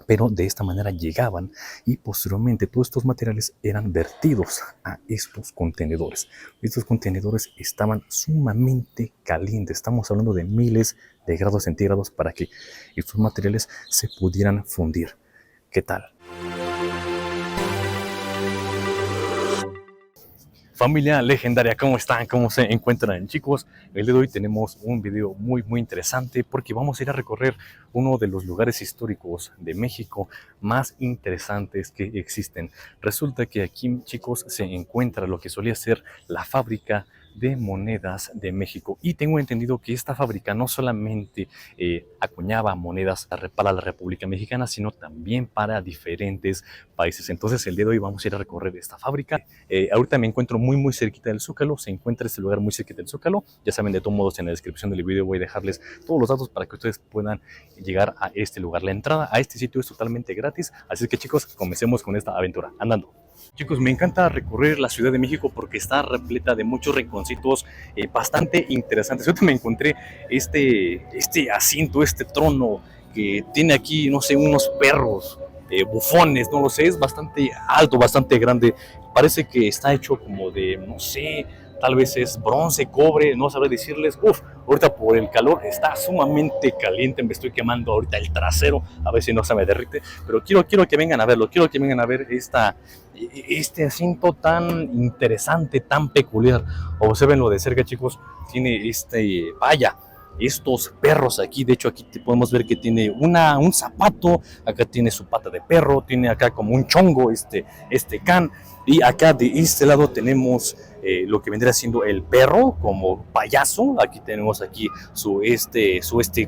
pero de esta manera llegaban y posteriormente todos estos materiales eran vertidos a estos contenedores. Estos contenedores estaban sumamente calientes, estamos hablando de miles de grados centígrados para que estos materiales se pudieran fundir. ¿Qué tal? Familia legendaria, ¿cómo están? ¿Cómo se encuentran, chicos? El día de hoy tenemos un video muy interesante porque vamos a ir a recorrer uno de los lugares históricos de México más interesantes que existen. Resulta que aquí, chicos, se encuentra lo que solía ser la fábrica de monedas de México, y tengo entendido que esta fábrica no solamente acuñaba monedas para la República Mexicana, sino también para diferentes países. Entonces el día de hoy vamos a ir a recorrer esta fábrica. Ahorita me encuentro muy cerquita del Zócalo, se encuentra este lugar muy cerquita del Zócalo. Ya saben, de todos modos en la descripción del video voy a dejarles todos los datos para que ustedes puedan llegar a este lugar. La entrada a este sitio es totalmente gratis, así que chicos, comencemos con esta aventura, andando. Chicos, me encanta recorrer la Ciudad de México porque está repleta de muchos rinconcitos bastante interesantes. Yo me encontré este asiento, este trono que tiene aquí, no sé, unos perros bufones, no lo sé, es bastante alto, bastante grande. Parece que está hecho como de, no sé, tal vez es bronce, cobre, no sabré decirles. Ahorita por el calor está sumamente caliente, me estoy quemando ahorita el trasero, a ver si no se me derrite, pero quiero que vengan a verlo, quiero que vengan a ver este asiento tan interesante, tan peculiar. Observenlo de cerca, chicos, tiene vaya, estos perros aquí. De hecho, aquí podemos ver que tiene un zapato, acá tiene su pata de perro, tiene acá como un chongo, can, y acá de este lado tenemos lo que vendría siendo el perro como payaso. Aquí tenemos aquí su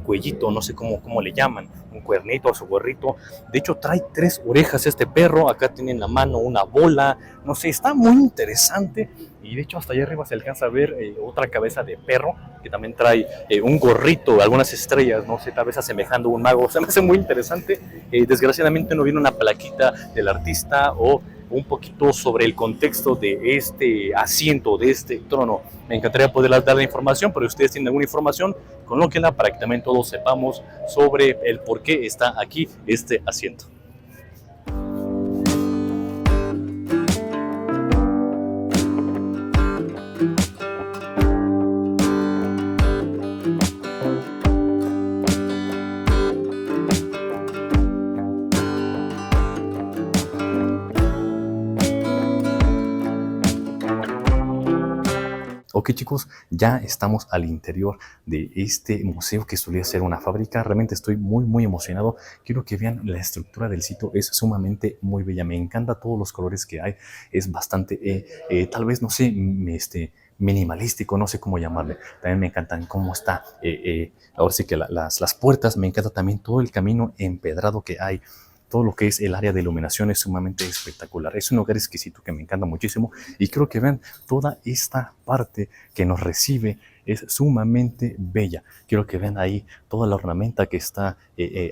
cuellito, no sé cómo le llaman, un cuernito, su gorrito. De hecho, trae 3 orejas este perro. Acá tiene en la mano una bola, no sé, está muy interesante. Y de hecho hasta allá arriba se alcanza a ver otra cabeza de perro que también trae un gorrito, algunas estrellas, no sé, tal vez asemejando a un mago. Se me hace muy interesante. Desgraciadamente no viene una plaquita del artista o un poquito sobre el contexto de este asiento, de este trono. Me encantaría poder dar la información, pero si ustedes tienen alguna información, colóquenla para que también todos sepamos sobre el por qué está aquí este asiento. Ok, chicos, ya estamos al interior de este museo que solía ser una fábrica. Realmente estoy muy emocionado. Quiero que vean la estructura del sitio, es sumamente muy bella. Me encanta todos los colores que hay. Es bastante, tal vez, no sé, minimalístico, no sé cómo llamarle. También me encantan cómo está, ahora sí que las puertas. Me encanta también todo el camino empedrado que hay. Todo lo que es el área de iluminación es sumamente espectacular. Es un lugar exquisito que me encanta muchísimo, y quiero que vean toda esta parte que nos recibe. Es sumamente bella. Quiero que vean ahí toda la ornamenta que está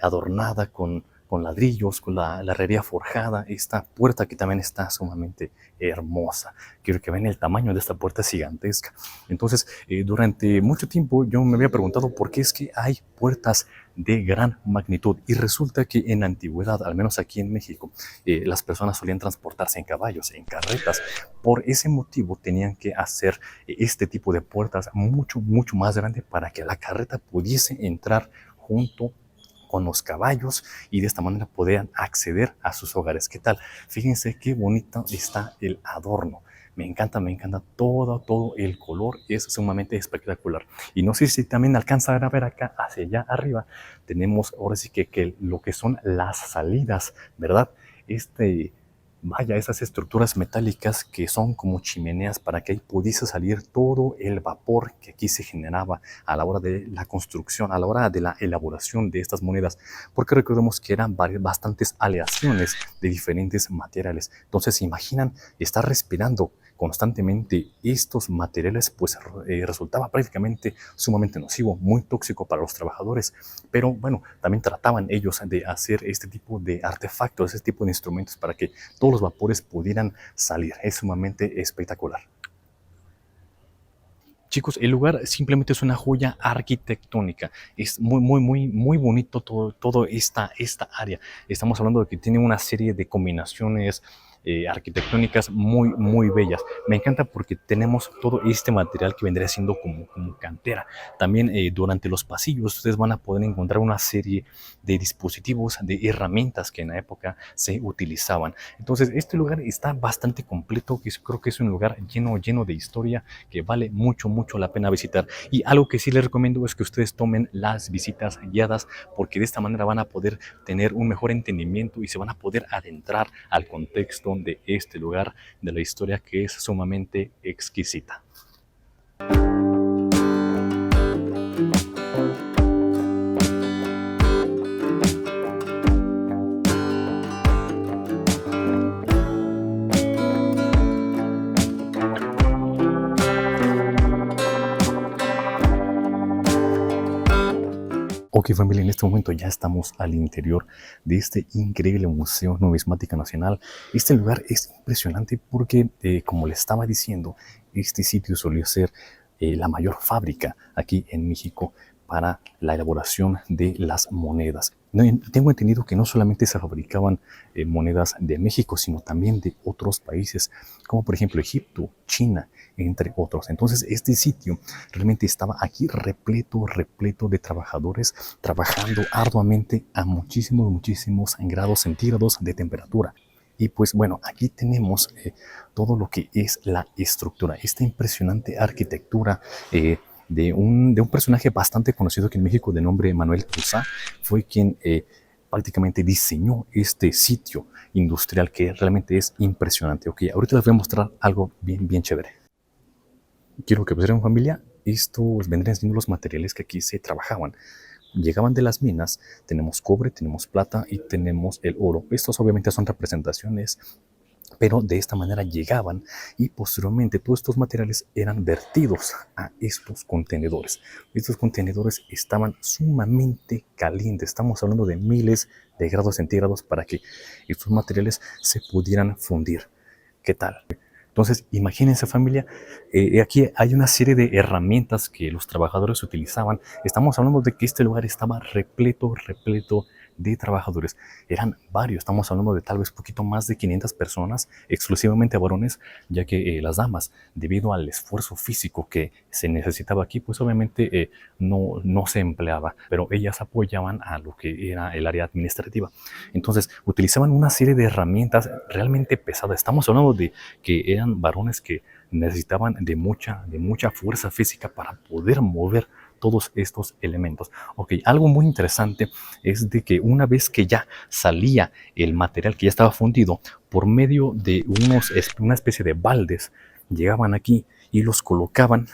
adornada con ladrillos, con la herrería forjada. Esta puerta que también está sumamente hermosa. Quiero que vean el tamaño de esta puerta, gigantesca. Entonces, durante mucho tiempo yo me había preguntado por qué es que hay puertas de gran magnitud, y resulta que en la antigüedad, al menos aquí en México, las personas solían transportarse en caballos, en carretas. Por ese motivo tenían que hacer este tipo de puertas mucho más grandes para que la carreta pudiese entrar junto con los caballos, y de esta manera podían acceder a sus hogares. ¿Qué tal? Fíjense qué bonito está el adorno. Me encanta todo el color, es sumamente espectacular. Y no sé si también alcanzan a ver acá, hacia allá arriba, tenemos ahora sí que lo que son las salidas, ¿verdad? Vaya, esas estructuras metálicas que son como chimeneas para que ahí pudiese salir todo el vapor que aquí se generaba a la hora de la construcción, a la hora de la elaboración de estas monedas, porque recordemos que eran bastantes aleaciones de diferentes materiales. Entonces, ¿se imaginan estar respirando constantemente estos materiales? Pues resultaba prácticamente sumamente nocivo, muy tóxico para los trabajadores. Pero bueno, también trataban ellos de hacer este tipo de artefactos, este tipo de instrumentos para que todos los vapores pudieran salir. Es sumamente espectacular. Chicos, el lugar simplemente es una joya arquitectónica. Es muy, muy, muy, muy bonito todo esta área. Estamos hablando de que tiene una serie de combinaciones arquitectónicas muy, muy bellas. Me encanta porque tenemos todo este material que vendría siendo como cantera. También durante los pasillos ustedes van a poder encontrar una serie de dispositivos, de herramientas que en la época se utilizaban. Entonces, este lugar está bastante completo, que creo que es un lugar lleno de historia que vale mucho, mucho la pena visitar. Y algo que sí les recomiendo es que ustedes tomen las visitas guiadas, porque de esta manera van a poder tener un mejor entendimiento y se van a poder adentrar al contexto de este lugar, de la historia que es sumamente exquisita. Ok familia, en este momento ya estamos al interior de este increíble Museo Numismática Nacional. Este lugar es impresionante porque, como les estaba diciendo, este sitio solía ser la mayor fábrica aquí en México para la elaboración de las monedas. Tengo entendido que no solamente se fabricaban monedas de México, sino también de otros países, como por ejemplo Egipto, China, entre otros. Entonces este sitio realmente estaba aquí repleto de trabajadores trabajando arduamente a muchísimos grados centígrados de temperatura. Y pues bueno, aquí tenemos todo lo que es la estructura, esta impresionante arquitectura de un personaje bastante conocido aquí en México de nombre Manuel Tuzá. Fue quien prácticamente diseñó este sitio industrial que realmente es impresionante. Ok, ahorita les voy a mostrar algo bien chévere. Quiero que observen familia, estos vendrían siendo los materiales que aquí se trabajaban. Llegaban de las minas, tenemos cobre, tenemos plata y tenemos el oro. Estos obviamente son representaciones, pero de esta manera llegaban y posteriormente todos estos materiales eran vertidos a estos contenedores. Estos contenedores estaban sumamente calientes, estamos hablando de miles de grados centígrados para que estos materiales se pudieran fundir. ¿Qué tal? Entonces, imagínense familia, aquí hay una serie de herramientas que los trabajadores utilizaban. Estamos hablando de que este lugar estaba repleto de trabajadores. Eran varios, estamos hablando de tal vez poquito más de 500 personas, exclusivamente varones, ya que las damas, debido al esfuerzo físico que se necesitaba aquí, pues obviamente no se empleaba, pero ellas apoyaban a lo que era el área administrativa. Entonces, utilizaban una serie de herramientas realmente pesadas. Estamos hablando de que eran varones que necesitaban de mucha fuerza física para poder mover todos estos elementos. Ok, algo muy interesante es de que una vez que ya salía el material que ya estaba fundido, por medio de una especie de baldes, llegaban aquí y los colocaban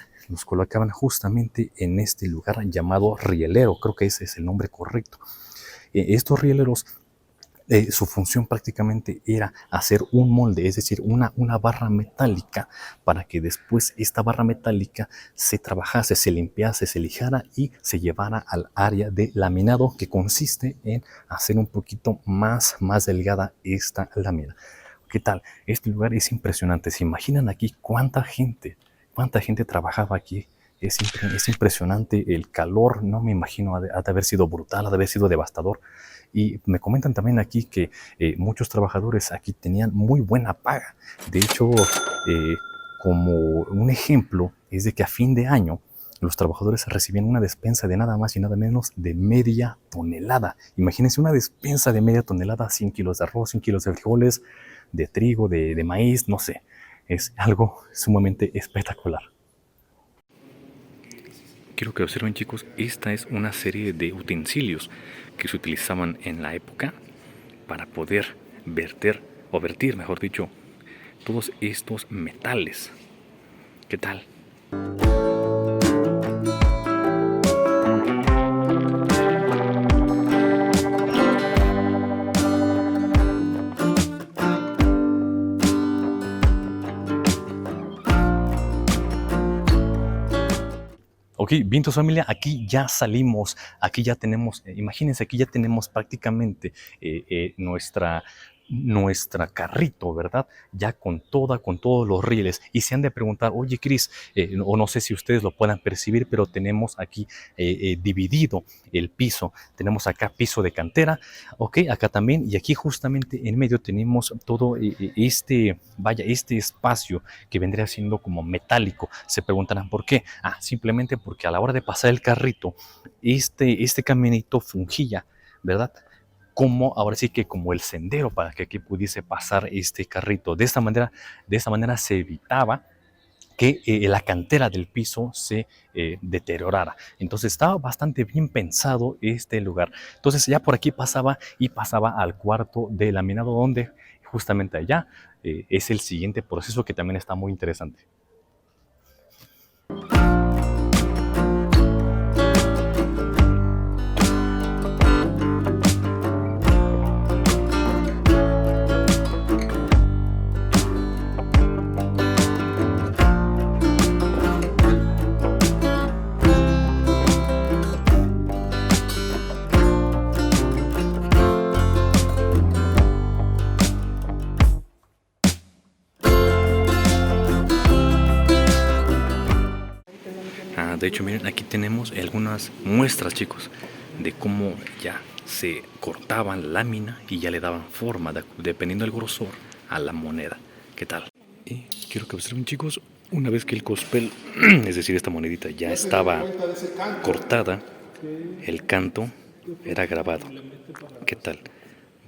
justamente en este lugar llamado rielero. Creo que ese es el nombre correcto. Estos rieleros, su función prácticamente era hacer un molde, es decir, una barra metálica, para que después esta barra metálica se trabajase, se limpiase, se lijara y se llevara al área de laminado, que consiste en hacer un poquito más delgada esta lámina. ¿Qué tal? Este lugar es impresionante. ¿Se imaginan aquí cuánta gente trabajaba aquí? Es impresionante el calor, no me imagino, ha de haber sido brutal, ha de haber sido devastador. Y me comentan también aquí que muchos trabajadores aquí tenían muy buena paga. De hecho, como un ejemplo, es de que a fin de año los trabajadores recibían una despensa de nada más y nada menos de media tonelada. Imagínense una despensa de media tonelada, 100 kilos de arroz, 100 kilos de frijoles, de trigo, de maíz, no sé. Es algo sumamente espectacular. Quiero que observen, chicos, esta es una serie de utensilios que se utilizaban en la época para poder vertir, mejor dicho, todos estos metales. ¿Qué tal? Ok, bien, tu familia, aquí ya aquí ya tenemos, imagínense, aquí ya tenemos prácticamente nuestra carrito, ¿verdad? Ya con todos los rieles. Y se han de preguntar, oye, Cris, o no sé si ustedes lo puedan percibir, pero tenemos aquí dividido el piso. Tenemos acá piso de cantera, ok, acá también, y aquí justamente en medio tenemos todo este espacio que vendría siendo como metálico. Se preguntarán por qué. Ah, simplemente porque a la hora de pasar el carrito, este caminito fungía, ¿verdad? Como ahora sí que como el sendero para que aquí pudiese pasar este carrito. De esta manera se evitaba que la cantera del piso se deteriorara. Entonces estaba bastante bien pensado este lugar. Entonces ya por aquí pasaba y pasaba al cuarto de laminado, donde justamente allá es el siguiente proceso que también está muy interesante. De hecho, miren, aquí tenemos algunas muestras, chicos, de cómo ya se cortaba la lámina y ya le daban forma, dependiendo del grosor, a la moneda. ¿Qué tal? Y quiero que observen, chicos, una vez que el cospel, es decir, esta monedita ya estaba cortada, el canto era grabado. ¿Qué tal?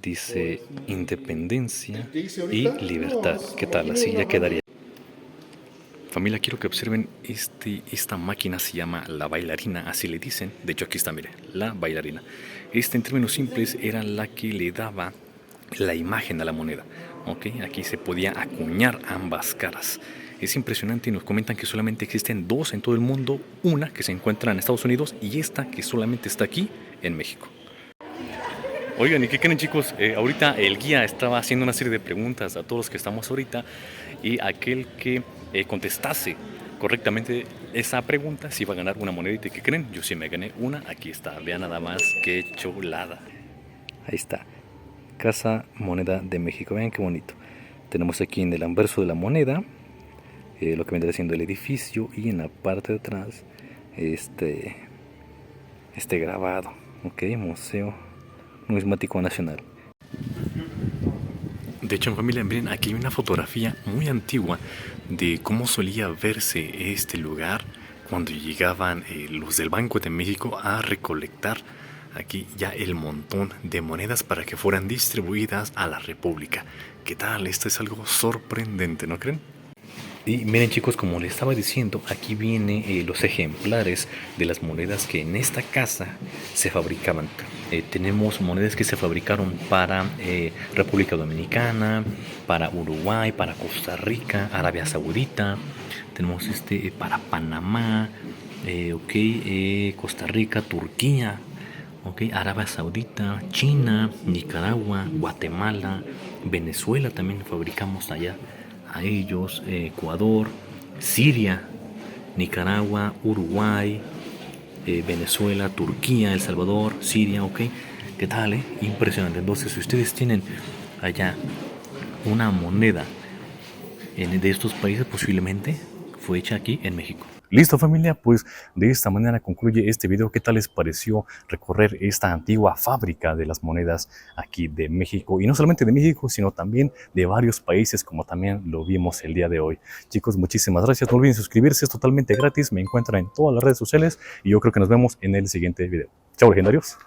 Dice independencia y libertad. ¿Qué tal? Así ya quedaría. Familia, quiero que observen esta máquina. Se llama la bailarina, así le dicen. De hecho, aquí está, mire, la bailarina. Esta, en términos simples, era la que le daba la imagen a la moneda. ¿Ok? Aquí se podía acuñar ambas caras. Es impresionante, y nos comentan que solamente existen dos en todo el mundo. Una que se encuentra en Estados Unidos y esta que solamente está aquí en México. Oigan, ¿y qué creen, chicos? Ahorita el guía estaba haciendo una serie de preguntas a todos los que estamos ahorita, y aquel que contestase correctamente esa pregunta se iba a ganar una monedita. ¿Y qué creen? Yo sí me gané una. Aquí está, vean nada más qué chulada. Ahí está, Casa Moneda de México. Vean qué bonito. Tenemos aquí en el anverso de la moneda lo que vendría siendo el edificio, y en la parte de atrás este grabado. Ok, Museo Numismático Nacional. De hecho, en familia, miren, aquí hay una fotografía muy antigua de cómo solía verse este lugar cuando llegaban los del Banco de México a recolectar aquí ya el montón de monedas para que fueran distribuidas a la República. ¿Qué tal? Esto es algo sorprendente, ¿no creen? Y miren, chicos, como les estaba diciendo, aquí vienen los ejemplares de las monedas que en esta casa se fabricaban. Tenemos monedas que se fabricaron para República Dominicana, para Uruguay, para Costa Rica, Arabia Saudita. Tenemos para Panamá, Costa Rica, Turquía, Arabia Saudita, China, Nicaragua, Guatemala, Venezuela también fabricamos allá a ellos, Ecuador, Siria, Nicaragua, Uruguay, Venezuela, Turquía, El Salvador, Siria, ok. ¿Qué tal, Impresionante. Entonces, si ustedes tienen allá una moneda de estos países, posiblemente fue hecha aquí en México. Listo, familia, pues de esta manera concluye este video. ¿Qué tal les pareció recorrer esta antigua fábrica de las monedas aquí de México? Y no solamente de México, sino también de varios países, como también lo vimos el día de hoy. Chicos, muchísimas gracias. No olviden suscribirse, es totalmente gratis. Me encuentran en todas las redes sociales y yo creo que nos vemos en el siguiente video. Chao, legendarios.